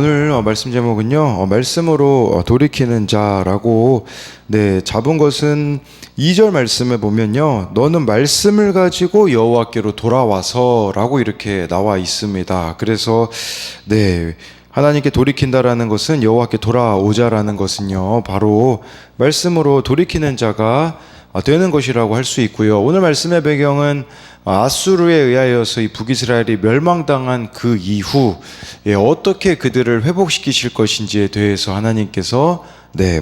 오늘 말씀 제목은요, 말씀으로 돌이키는 자라고 잡은 것은 2절 말씀에 보면요, 너는 말씀을 가지고 여호와께로 돌아와서라고 이렇게 나와 있습니다. 그래서 하나님께 돌이킨다라는 것은, 여호와께 돌아오자라는 것은요, 바로 말씀으로 돌이키는 자가 되는 것이라고 할 수 있고요. 오늘 말씀의 배경은 아수르에 의하여서 이 북이스라엘이 멸망당한 그 이후 어떻게 그들을 회복시키실 것인지에 대해서 하나님께서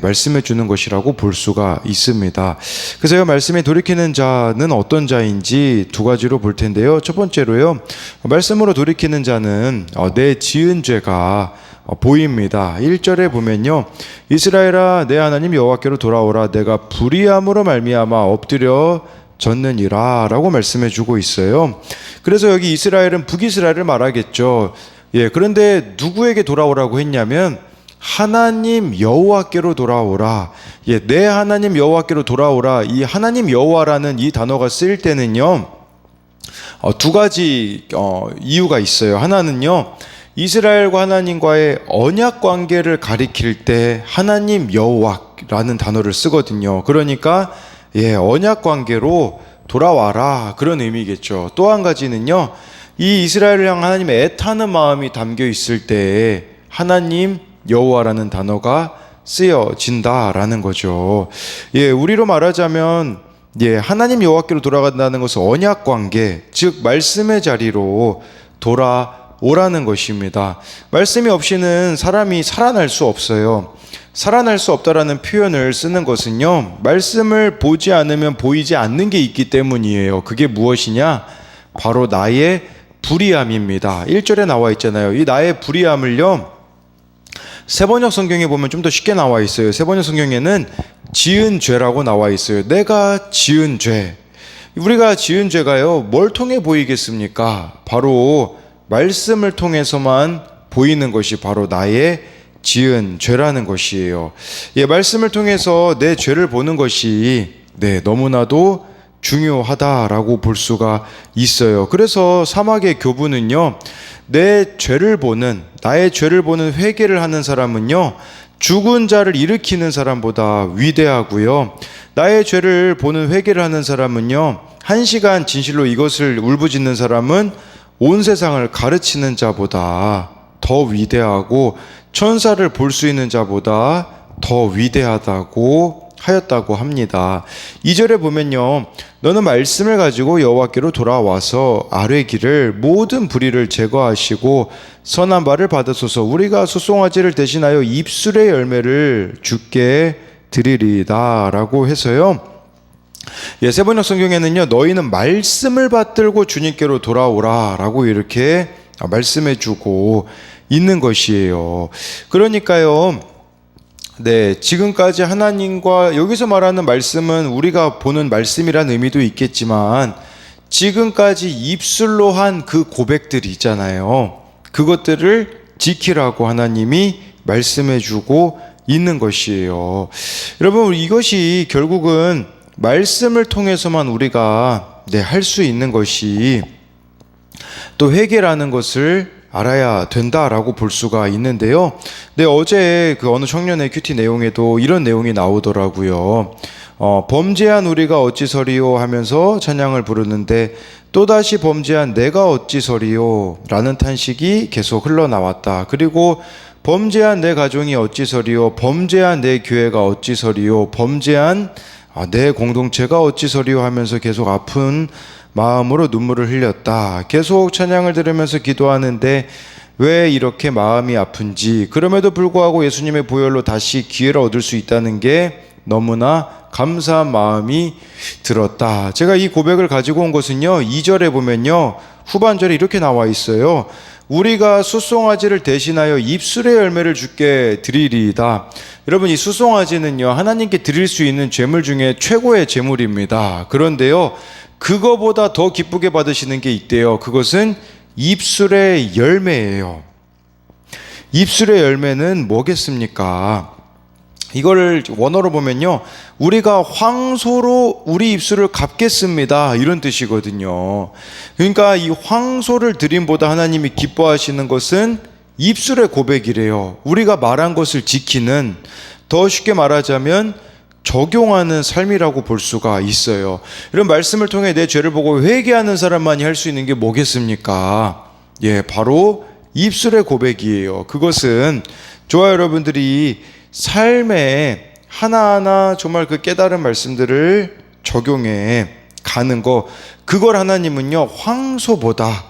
말씀해 주는 것이라고 볼 수가 있습니다. 그래서 이 말씀에 돌이키는 자는 어떤 자인지 두 가지로 볼 텐데요. 첫 번째로요, 말씀으로 돌이키는 자는 내 지은 죄가 보입니다. 1절에 보면요, 이스라엘아 내 하나님 여호와께로 돌아오라, 내가 불의함으로 말미암아 엎드려 졌느니라 라고 말씀해 주고 있어요. 그래서 여기 이스라엘은 북이스라엘을 말하겠죠. 그런데 누구에게 돌아오라고 했냐면 하나님 여호와께로 돌아오라. 내 하나님 여호와께로 돌아오라. 이 하나님 여호와라는 이 단어가 쓰일 때는요, 두 가지 이유가 있어요. 하나는요, 이스라엘과 하나님과의 언약 관계를 가리킬 때 하나님 여호와라는 단어를 쓰거든요. 그러니까 언약 관계로 돌아와라, 그런 의미겠죠. 또 한 가지는요, 이 이스라엘을 향한 하나님의 애타는 마음이 담겨 있을 때 하나님 여호와라는 단어가 쓰여진다라는 거죠. 우리로 말하자면 하나님 여호와께로 돌아간다는 것은 언약 관계, 즉 말씀의 자리로 돌아오라는 것입니다. 말씀이 없이는 사람이 살아날 수 없어요. 살아날 수 없다라는 표현을 쓰는 것은요, 말씀을 보지 않으면 보이지 않는 게 있기 때문이에요. 그게 무엇이냐? 바로 나의 불의함입니다. 1절에 나와 있잖아요. 이 나의 불의함을요, 세번역 성경에 보면 좀 더 쉽게 나와 있어요. 세번역 성경에는 지은 죄라고 나와 있어요. 내가 지은 죄. 우리가 지은 죄가요, 뭘 통해 보이겠습니까? 바로 말씀을 통해서만 보이는 것이 바로 나의 지은 죄라는 것이에요. 말씀을 통해서 내 죄를 보는 것이 너무나도 중요하다라고 볼 수가 있어요. 그래서 사막의 교부는요, 나의 죄를 보는 회개를 하는 사람은요, 죽은 자를 일으키는 사람보다 위대하고요, 나의 죄를 보는 회개를 하는 사람은요, 1시간 진실로 이것을 울부짖는 사람은 온 세상을 가르치는 자보다 더 위대하고 천사를 볼 수 있는 자보다 더 위대하다고 하였다고 합니다. 2절에 보면요, 너는 말씀을 가지고 여호와께로 돌아와서 아뢰기를 모든 불의를 제거하시고 선한 바를 받으소서. 우리가 수송아지를 대신하여 입술의 열매를 주께 드리리이다 라고 해서요, 세번역 성경에는요, 너희는 말씀을 받들고 주님께로 돌아오라 라고 이렇게 말씀해 주고 있는 것이에요. 그러니까요, 지금까지 하나님과, 여기서 말하는 말씀은 우리가 보는 말씀이라는 의미도 있겠지만, 지금까지 입술로 한 그 고백들이 있잖아요. 그것들을 지키라고 하나님이 말씀해 주고 있는 것이에요. 여러분, 이것이 결국은 말씀을 통해서만 우리가 할 수 있는 것이, 또 회개라는 것을 알아야 된다라고 볼 수가 있는데요. 어제 그 어느 청년의 큐티 내용에도 이런 내용이 나오더라고요. 범죄한 우리가 어찌서리요 하면서 찬양을 부르는데, 또다시 범죄한 내가 어찌서리요 라는 탄식이 계속 흘러나왔다. 그리고 범죄한 내 가정이 어찌서리요, 범죄한 내 교회가 어찌서리요, 범죄한 내 공동체가 어찌서리요 하면서 계속 아픈 마음으로 눈물을 흘렸다. 계속 찬양을 들으면서 기도하는데 왜 이렇게 마음이 아픈지, 그럼에도 불구하고 예수님의 보혈로 다시 기회를 얻을 수 있다는 게 너무나 감사한 마음이 들었다. 제가 이 고백을 가지고 온 것은요, 2절에 보면요, 후반절에 이렇게 나와 있어요. 우리가 수송아지를 대신하여 입술의 열매를 주께 드리리이다. 여러분, 이 수송아지는요, 하나님께 드릴 수 있는 제물 중에 최고의 제물입니다. 그런데요, 그거보다 더 기쁘게 받으시는 게 있대요. 그것은 입술의 열매예요. 입술의 열매는 뭐겠습니까? 이거를 원어로 보면요, 우리가 황소로 우리 입술을 갚겠습니다, 이런 뜻이거든요. 그러니까 이 황소를 드림보다 하나님이 기뻐하시는 것은 입술의 고백이래요. 우리가 말한 것을 지키는, 더 쉽게 말하자면 적용하는 삶이라고 볼 수가 있어요. 이런 말씀을 통해 내 죄를 보고 회개하는 사람만이 할 수 있는 게 뭐겠습니까? 바로 입술의 고백이에요. 그것은 저와 여러분들이 삶에 하나하나 정말 그 깨달은 말씀들을 적용해 가는 거, 그걸 하나님은요 황소보다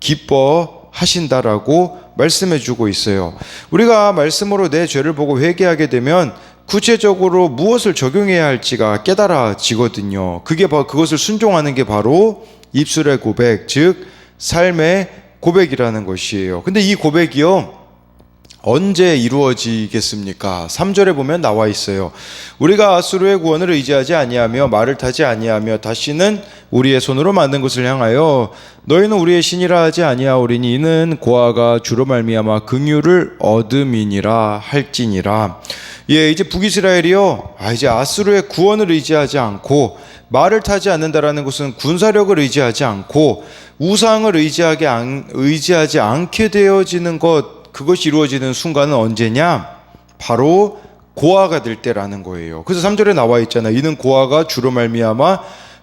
기뻐하신다라고 말씀해 주고 있어요. 우리가 말씀으로 내 죄를 보고 회개하게 되면 구체적으로 무엇을 적용해야 할지가 깨달아지거든요. 그것을 순종하는 게 바로 입술의 고백, 즉 삶의 고백이라는 것이에요. 근데 이 고백이요 언제 이루어지겠습니까? 3절에 보면 나와 있어요. 우리가 아수르의 구원을 의지하지 아니하며 말을 타지 아니하며 다시는 우리의 손으로 만든 것을 향하여 너희는 우리의 신이라 하지 아니하오리니 이는 고아가 주로 말미암아 긍휼을 얻음이니라 할지니라. 이제 북이스라엘이요 이제 아수르의 구원을 의지하지 않고 말을 타지 않는다라는 것은 군사력을 의지하지 않고 우상을 의지하지 않게 되어지는 것, 그것이 이루어지는 순간은 언제냐? 바로 고아가 될 때라는 거예요. 그래서 3절에 나와 있잖아요. 이는 고아가 주로 말미암아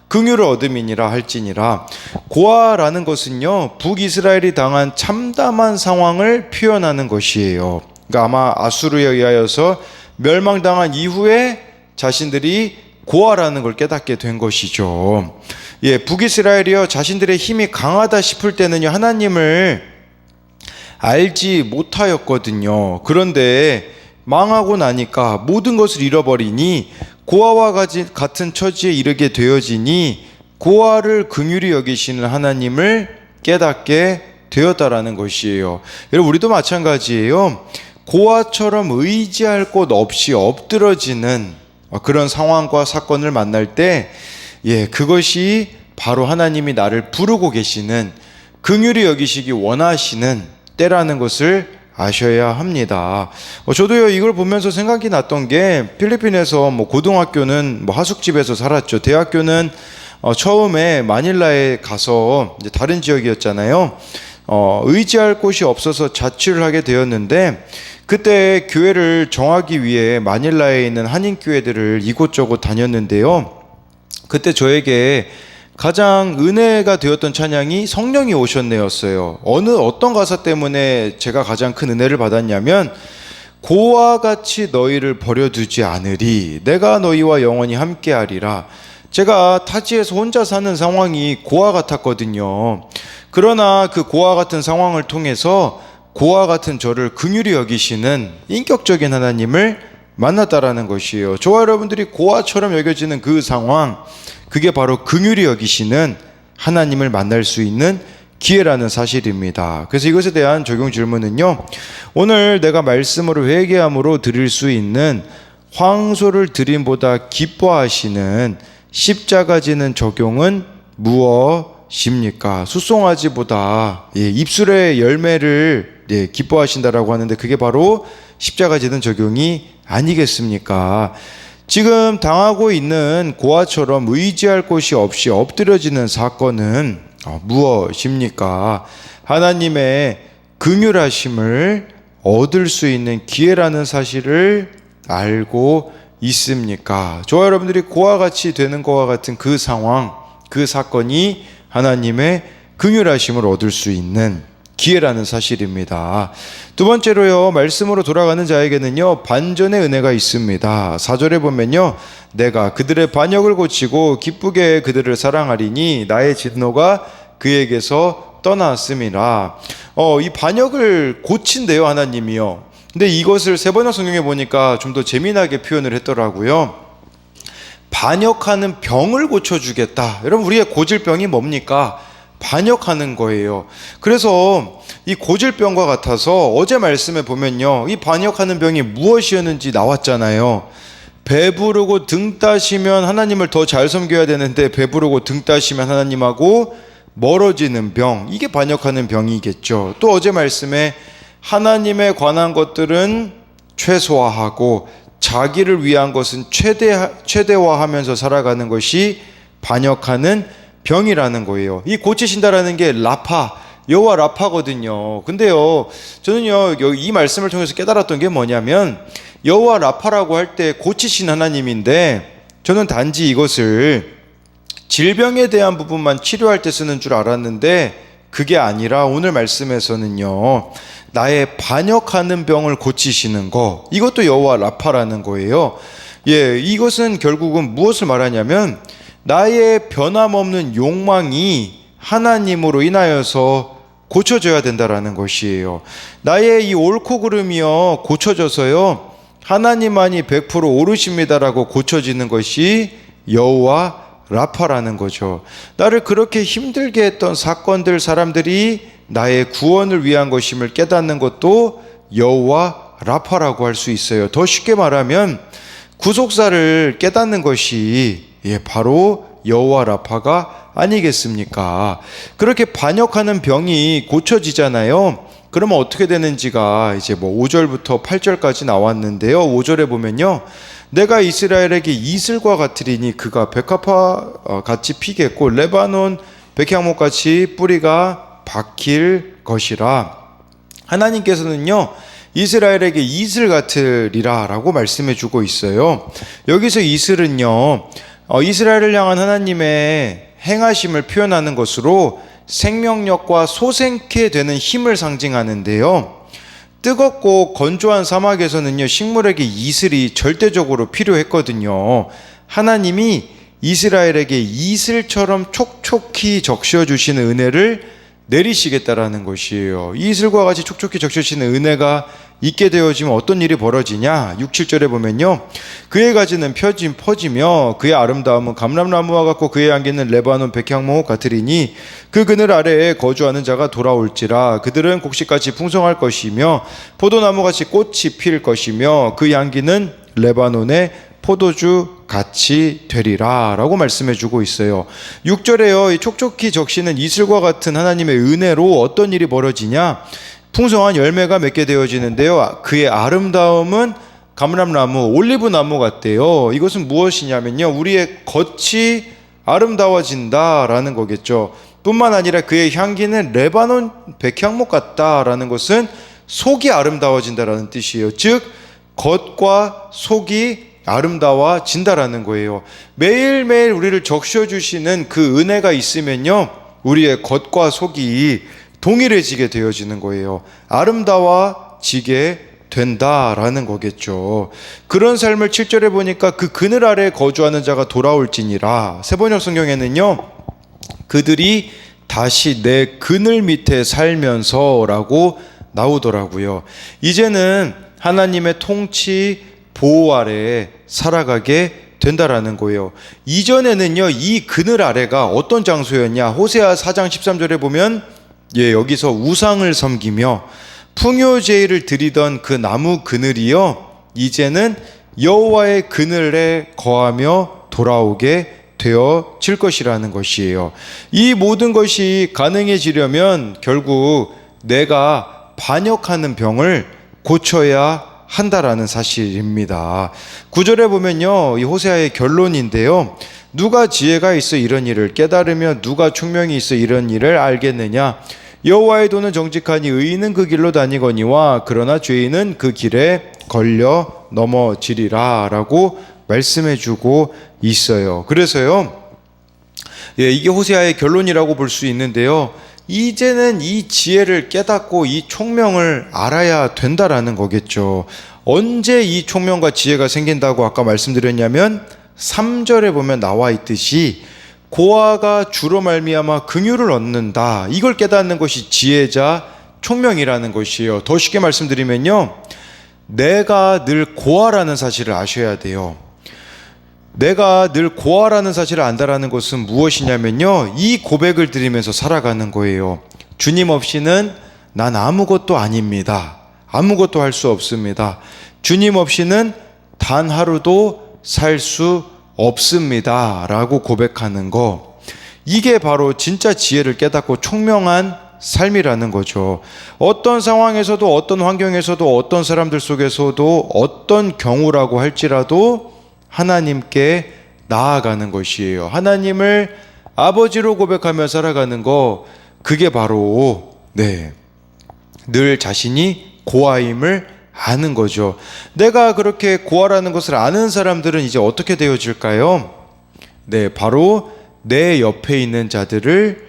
긍휼을 얻음이니라 할지니라. 고아라는 것은요 북이스라엘이 당한 참담한 상황을 표현하는 것이에요. 그러니까 아마 아수르에 의하여서 멸망당한 이후에 자신들이 고아라는 걸 깨닫게 된 것이죠. 북이스라엘이요 자신들의 힘이 강하다 싶을 때는요 하나님을 알지 못하였거든요. 그런데 망하고 나니까 모든 것을 잃어버리니 고아와 같은 처지에 이르게 되어지니 고아를 긍휼히 여기시는 하나님을 깨닫게 되었다라는 것이에요. 여러분 우리도 마찬가지예요. 고아처럼 의지할 곳 없이 엎드러지는 그런 상황과 사건을 만날 때 그것이 바로 하나님이 나를 부르고 계시는, 긍휼히 여기시기 원하시는 때라는 것을 아셔야 합니다. 저도요 이걸 보면서 생각이 났던 게 필리핀에서 고등학교는 하숙집에서 살았죠. 대학교는 처음에 마닐라에 가서 이제 다른 지역이었잖아요. 의지할 곳이 없어서 자취를 하게 되었는데 그때 교회를 정하기 위해 마닐라에 있는 한인교회들을 이곳저곳 다녔는데요. 그때 저에게 가장 은혜가 되었던 찬양이 성령이 오셨네였어요. 어떤 가사 때문에 제가 가장 큰 은혜를 받았냐면 고와 같이 너희를 버려두지 않으리 내가 너희와 영원히 함께하리라. 제가 타지에서 혼자 사는 상황이 고아 같았거든요. 그러나 그 고아 같은 상황을 통해서 고아 같은 저를 긍휼히 여기시는 인격적인 하나님을 만났다라는 것이에요. 저와 여러분들이 고아처럼 여겨지는 그 상황, 그게 바로 긍휼히 여기시는 하나님을 만날 수 있는 기회라는 사실입니다. 그래서 이것에 대한 적용 질문은요, 오늘 내가 말씀으로 회개함으로 드릴 수 있는 황소를 드림보다 기뻐하시는 십자가 지는 적용은 무엇입니까? 숫송아지보다 입술의 열매를 기뻐하신다라고 하는데 그게 바로 십자가 지는 적용이 아니겠습니까? 지금 당하고 있는 고아처럼 의지할 곳이 없이 엎드려지는 사건은 무엇입니까? 하나님의 긍휼하심을 얻을 수 있는 기회라는 사실을 알고 있습니까? 저와 여러분들이 고아같이 되는 것과 같은 그 상황, 그 사건이 하나님의 긍휼하심을 얻을 수 있는 기회라는 사실입니다. 두 번째로요, 말씀으로 돌아가는 자에게는요, 반전의 은혜가 있습니다. 4절에 보면요, 내가 그들의 반역을 고치고 기쁘게 그들을 사랑하리니 나의 진노가 그에게서 떠났음이라. 이 반역을 고친대요, 하나님이요. 근데 이것을 세번역 성경에 보니까 좀 더 재미나게 표현을 했더라고요. 반역하는 병을 고쳐주겠다. 여러분, 우리의 고질병이 뭡니까? 반역하는 거예요. 그래서 이 고질병과 같아서 어제 말씀에 보면요, 이 반역하는 병이 무엇이었는지 나왔잖아요. 배부르고 등 따시면 하나님을 더 잘 섬겨야 되는데 배부르고 등 따시면 하나님하고 멀어지는 병, 이게 반역하는 병이겠죠. 또 어제 말씀에 하나님에 관한 것들은 최소화하고 자기를 위한 것은 최대화하면서 살아가는 것이 반역하는 병이라는 거예요. 이 고치신다라는 게 라파, 여호와 라파거든요. 근데요, 저는요, 이 말씀을 통해서 깨달았던 게 뭐냐면, 여호와 라파라고 할 때 고치신 하나님인데, 저는 단지 이것을 질병에 대한 부분만 치료할 때 쓰는 줄 알았는데, 그게 아니라 오늘 말씀에서는요, 나의 반역하는 병을 고치시는 거, 이것도 여호와 라파라는 거예요. 예, 이것은 결국은 무엇을 말하냐면, 나의 변함없는 욕망이 하나님으로 인하여서 고쳐져야 된다라는 것이에요. 나의 이 옳고 그름이요 고쳐져서요 하나님만이 100% 옳으십니다라고 고쳐지는 것이 여호와 라파라는 거죠. 나를 그렇게 힘들게 했던 사건들, 사람들이 나의 구원을 위한 것임을 깨닫는 것도 여호와 라파라고 할 수 있어요. 더 쉽게 말하면 구속사를 깨닫는 것이 바로 여호와 라파가 아니겠습니까? 그렇게 반역하는 병이 고쳐지잖아요. 그러면 어떻게 되는지가 이제 5절부터 8절까지 나왔는데요. 5절에 보면요, 내가 이스라엘에게 이슬과 같으리니 그가 백합화 같이 피겠고 레바논 백향목 같이 뿌리가 박힐 것이라. 하나님께서는요, 이스라엘에게 이슬 같으리라 라고 말씀해 주고 있어요. 여기서 이슬은요, 이스라엘을 향한 하나님의 행하심을 표현하는 것으로 생명력과 소생케 되는 힘을 상징하는데요. 뜨겁고 건조한 사막에서는요, 식물에게 이슬이 절대적으로 필요했거든요. 하나님이 이스라엘에게 이슬처럼 촉촉히 적셔주시는 은혜를 내리시겠다라는 것이에요. 이 이슬과 같이 촉촉히 적셔지는 은혜가 있게 되어지면 어떤 일이 벌어지냐? 6, 7절에 보면요, 그의 가지는 퍼지며 그의 아름다움은 감람나무와 같고 그의 향기는 레바논 백향목 같으리니 그 그늘 아래에 거주하는 자가 돌아올지라. 그들은 곡식같이 풍성할 것이며 포도나무같이 꽃이 필 것이며 그 향기는 레바논의 포도주 같이 되리라 라고 말씀해 주고 있어요. 6절에요, 이 촉촉히 적시는 이슬과 같은 하나님의 은혜로 어떤 일이 벌어지냐? 풍성한 열매가 맺게 되어지는데요. 그의 아름다움은 감람나무, 올리브나무 같대요. 이것은 무엇이냐면요, 우리의 겉이 아름다워진다라는 거겠죠. 뿐만 아니라 그의 향기는 레바논 백향목 같다라는 것은 속이 아름다워진다라는 뜻이에요. 즉 겉과 속이 아름다워진다라는 거예요. 매일매일 우리를 적셔주시는 그 은혜가 있으면요, 우리의 겉과 속이 동일해지게 되어지는 거예요. 아름다워지게 된다라는 거겠죠. 그런 삶을 7절에 보니까 그 그늘 아래 거주하는 자가 돌아올지니라. 세번역 성경에는요, 그들이 다시 내 그늘 밑에 살면서 라고 나오더라고요. 이제는 하나님의 통치 보호 아래에 살아가게 된다라는 거예요. 이전에는요, 이 그늘 아래가 어떤 장소였냐? 호세아 4장 13절에 보면 여기서 우상을 섬기며 풍요제의를 드리던 그 나무 그늘이요, 이제는 여호와의 그늘에 거하며 돌아오게 되어질 것이라는 것이에요. 이 모든 것이 가능해지려면 결국 내가 반역하는 병을 고쳐야 한다라는 사실입니다. 9절에 보면요, 이 호세아의 결론인데요, 누가 지혜가 있어 이런 일을 깨달으며 누가 총명이 있어 이런 일을 알겠느냐? 여호와의 도는 정직하니 의인은 그 길로 다니거니와 그러나 죄인은 그 길에 걸려 넘어지리라 라고 말씀해주고 있어요. 그래서요, 이게 호세아의 결론이라고 볼 수 있는데요, 이제는 이 지혜를 깨닫고 이 총명을 알아야 된다라는 거겠죠. 언제 이 총명과 지혜가 생긴다고 아까 말씀드렸냐면 3절에 보면 나와 있듯이 고아가 주로 말미암아 긍휼을 얻는다, 이걸 깨닫는 것이 지혜자 총명이라는 것이에요. 더 쉽게 말씀드리면요, 내가 늘 고아라는 사실을 아셔야 돼요. 내가 늘 고아라는 사실을 안다라는 것은 무엇이냐면요, 이 고백을 드리면서 살아가는 거예요. 주님 없이는 난 아무것도 아닙니다. 아무것도 할 수 없습니다. 주님 없이는 단 하루도 살 수 없습니다 라고 고백하는 거, 이게 바로 진짜 지혜를 깨닫고 총명한 삶이라는 거죠. 어떤 상황에서도 어떤 환경에서도 어떤 사람들 속에서도 어떤 경우라고 할지라도 하나님께 나아가는 것이에요. 하나님을 아버지로 고백하며 살아가는 거, 그게 바로 네, 늘 자신이 고아임을 아는 거죠. 내가 그렇게 고아라는 것을 아는 사람들은 이제 어떻게 되어질까요? 네, 바로 내 옆에 있는 자들을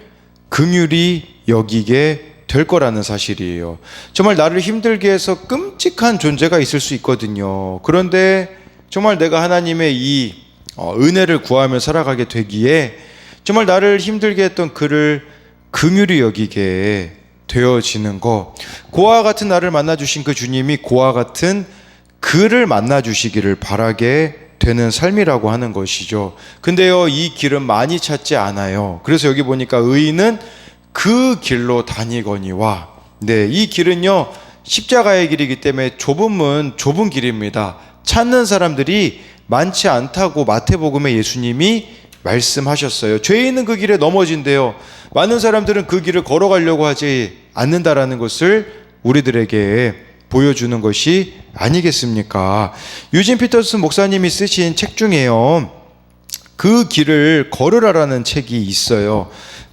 긍휼히 여기게 될 거라는 사실이에요. 정말 나를 힘들게 해서 끔찍한 존재가 있을 수 있거든요. 그런데 정말 내가 하나님의 이 은혜를 구하며 살아가게 되기에 정말 나를 힘들게 했던 그를 긍휼히 여기게 되어지는 것, 고아 같은 나를 만나주신 그 주님이 고아 같은 그를 만나주시기를 바라게 되는 삶이라고 하는 것이죠. 근데요, 이 길은 많이 찾지 않아요. 그래서 여기 보니까 의인은 그 길로 다니거니와, 네, 이 길은요 십자가의 길이기 때문에 좁은 길입니다. 찾는 사람들이 많지 않다고 마태복음에 예수님이 말씀하셨어요. 죄인은 그 길에 넘어진대요. 많은 사람들은 그 길을 걸어가려고 하지 않는다라는 것을 우리들에게 보여주는 것이 아니겠습니까? 유진 피터슨 목사님이 쓰신 책 중에요, 그 길을 걸으라라는 책이 있어요.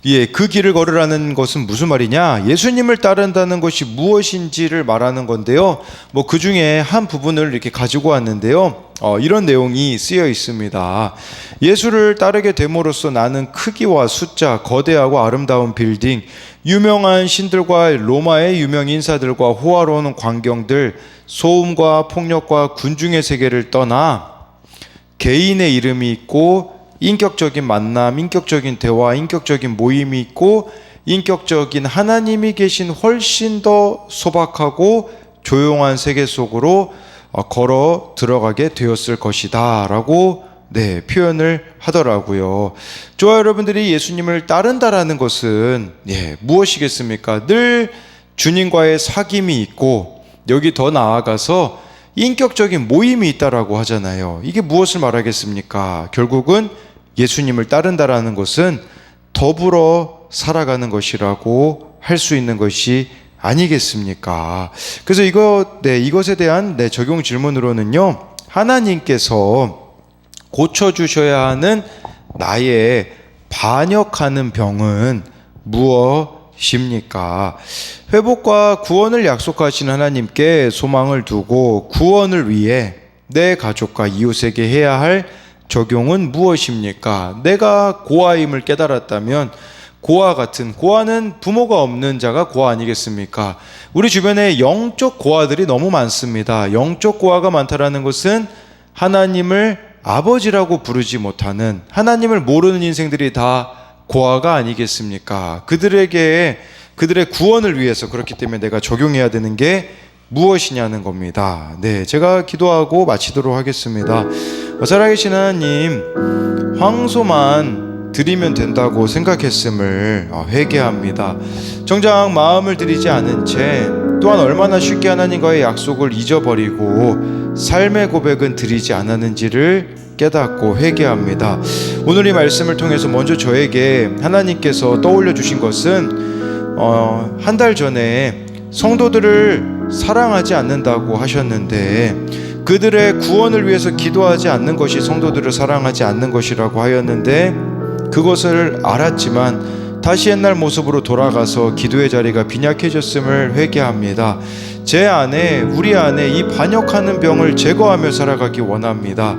예, 그 길을 걸으라는 것은 무슨 말이냐? 예수님을 따른다는 것이 무엇인지를 말하는 건데요. 그 중에 한 부분을 이렇게 가지고 왔는데요. 이런 내용이 쓰여 있습니다. 예수를 따르게 됨으로써 나는 크기와 숫자, 거대하고 아름다운 빌딩, 유명한 신들과 로마의 유명 인사들과 호화로운 광경들, 소음과 폭력과 군중의 세계를 떠나 개인의 이름이 있고 인격적인 만남, 인격적인 대화, 인격적인 모임이 있고 인격적인 하나님이 계신 훨씬 더 소박하고 조용한 세계 속으로 걸어 들어가게 되었을 것이다 라고 표현을 하더라고요. 좋아요, 여러분들이 예수님을 따른다라는 것은 무엇이겠습니까? 늘 주님과의 사귐이 있고 여기 더 나아가서 인격적인 모임이 있다라고 하잖아요. 이게 무엇을 말하겠습니까? 결국은 예수님을 따른다라는 것은 더불어 살아가는 것이라고 할 수 있는 것이 아니겠습니까? 그래서 이것에 대한 적용 질문으로는요, 하나님께서 고쳐주셔야 하는 나의 반역하는 병은 무엇입니까? 회복과 구원을 약속하신 하나님께 소망을 두고 구원을 위해 내 가족과 이웃에게 해야 할 적용은 무엇입니까? 내가 고아임을 깨달았다면 고아는 부모가 없는 자가 고아 아니겠습니까? 우리 주변에 영적 고아들이 너무 많습니다. 영적 고아가 많다라는 것은 하나님을 아버지라고 부르지 못하는, 하나님을 모르는 인생들이 다 고아가 아니겠습니까? 그들의 구원을 위해서, 그렇기 때문에 내가 적용해야 되는 게 무엇이냐는 겁니다. 제가 기도하고 마치도록 하겠습니다. 살아계신 하나님, 황소만 드리면 된다고 생각했음을 회개합니다. 정작 마음을 들이지 않은 채, 또한 얼마나 쉽게 하나님과의 약속을 잊어버리고 삶의 고백은 드리지 않았는지를 깨닫고 회개합니다. 오늘 이 말씀을 통해서 먼저 저에게 하나님께서 떠올려 주신 것은 한 달 전에 성도들을 사랑하지 않는다고 하셨는데, 그들의 구원을 위해서 기도하지 않는 것이 성도들을 사랑하지 않는 것이라고 하였는데, 그것을 알았지만 다시 옛날 모습으로 돌아가서 기도의 자리가 빈약해졌음을 회개합니다. 우리 안에 이 반역하는 병을 제거하며 살아가기 원합니다.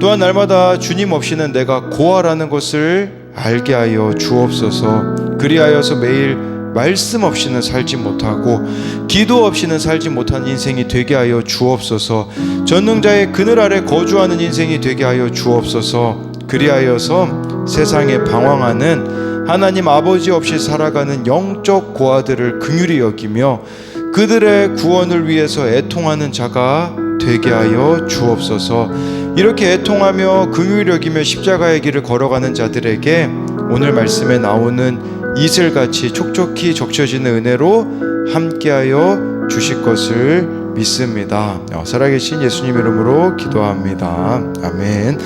또한 날마다 주님 없이는 내가 고아라는 것을 알게 하여 주옵소서. 그리하여서 매일 말씀 없이는 살지 못하고 기도 없이는 살지 못한 인생이 되게 하여 주옵소서. 전능자의 그늘 아래 거주하는 인생이 되게 하여 주옵소서. 그리하여서 세상에 방황하는 하나님 아버지 없이 살아가는 영적 고아들을 긍휼히 여기며 그들의 구원을 위해서 애통하는 자가 되게 하여 주옵소서. 이렇게 애통하며 긍휼히 여기며 십자가의 길을 걸어가는 자들에게 오늘 말씀에 나오는 이슬같이 촉촉히 적셔지는 은혜로 함께하여 주실 것을 믿습니다. 살아계신 예수님 이름으로 기도합니다. 아멘.